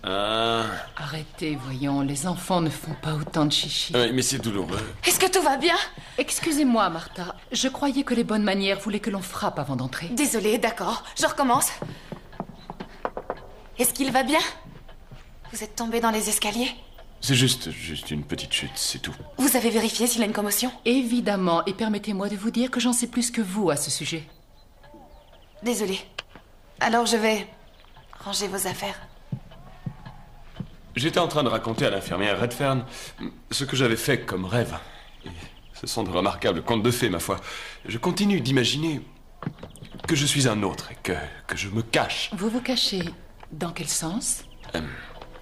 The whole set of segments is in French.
Arrêtez, voyons, les enfants ne font pas autant de chichi. Oui, mais c'est douloureux. Est-ce que tout va bien? Excusez-moi, Martha. Je croyais que les bonnes manières voulaient que l'on frappe avant d'entrer. Désolée, d'accord. Je recommence. Est-ce qu'il va bien? Vous êtes tombé dans les escaliers? C'est juste une petite chute, c'est tout. Vous avez vérifié s'il a une commotion? Évidemment, et permettez-moi de vous dire que j'en sais plus que vous à ce sujet. Désolée. Alors je vais ranger vos affaires. J'étais en train de raconter à l'infirmière Redfern ce que j'avais fait comme rêve. Et ce sont de remarquables contes de fées, ma foi. Je continue d'imaginer que je suis un autre et que je me cache. Vous vous cachez dans quel sens?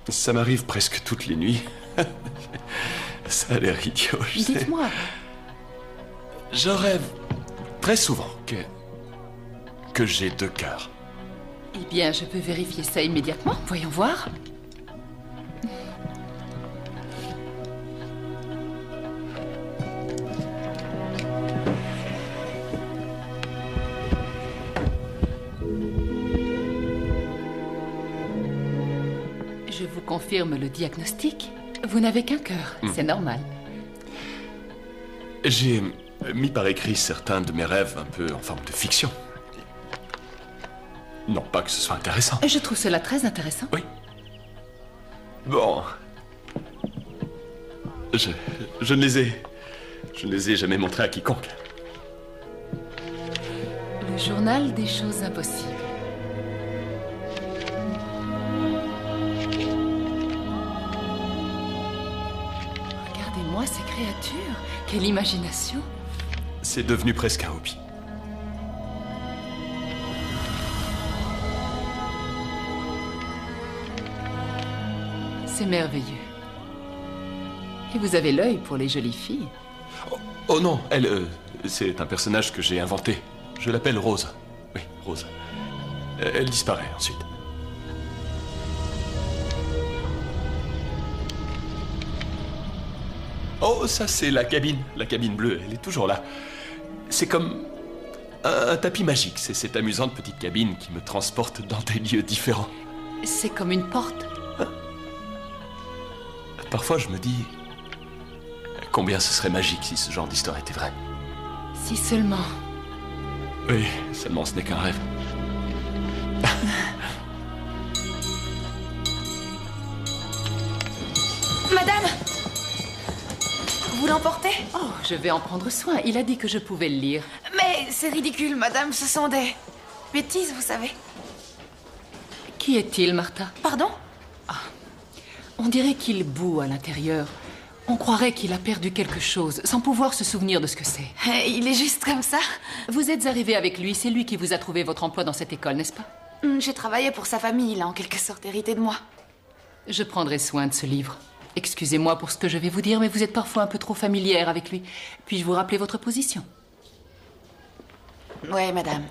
Ça m'arrive presque toutes les nuits. Ça a l'air idiot, je sais. Dites-moi. Je rêve très souvent que j'ai deux cœurs. Eh bien, je peux vérifier ça immédiatement. Voyons voir. Je vous confirme le diagnostic. Vous n'avez qu'un cœur, c'est normal. J'ai mis par écrit certains de mes rêves un peu en forme de fiction. Non pas que ce soit intéressant. Je trouve cela très intéressant. Oui. Bon. Je ne les ai jamais montrés à quiconque. Le journal des choses impossibles. Regardez-moi ces créatures. Quelle imagination. C'est devenu presque un hobby. C'est merveilleux. Et vous avez l'œil pour les jolies filles. Oh non, elle, c'est un personnage que j'ai inventé. Je l'appelle Rose. Oui, Rose. Elle disparaît ensuite. Oh, ça c'est la cabine bleue, elle est toujours là. C'est comme un tapis magique, c'est cette amusante petite cabine qui me transporte dans des lieux différents. C'est comme une porte. Parfois je me dis combien ce serait magique si ce genre d'histoire était vrai. Si seulement. Oui, seulement ce n'est qu'un rêve. Madame! Vous l'emportez? Oh, je vais en prendre soin. Il a dit que je pouvais le lire. Mais c'est ridicule, madame, ce sont des bêtises, vous savez. Qui est-il, Martha? Pardon? On dirait qu'il bout à l'intérieur. On croirait qu'il a perdu quelque chose, sans pouvoir se souvenir de ce que c'est. Il est juste comme ça. Vous êtes arrivé avec lui, c'est lui qui vous a trouvé votre emploi dans cette école, n'est-ce pas? J'ai travaillé pour sa famille, il a en quelque sorte hérité de moi. Je prendrai soin de ce livre. Excusez-moi pour ce que je vais vous dire, mais vous êtes parfois un peu trop familière avec lui. Puis-je vous rappeler votre position? Ouais, madame.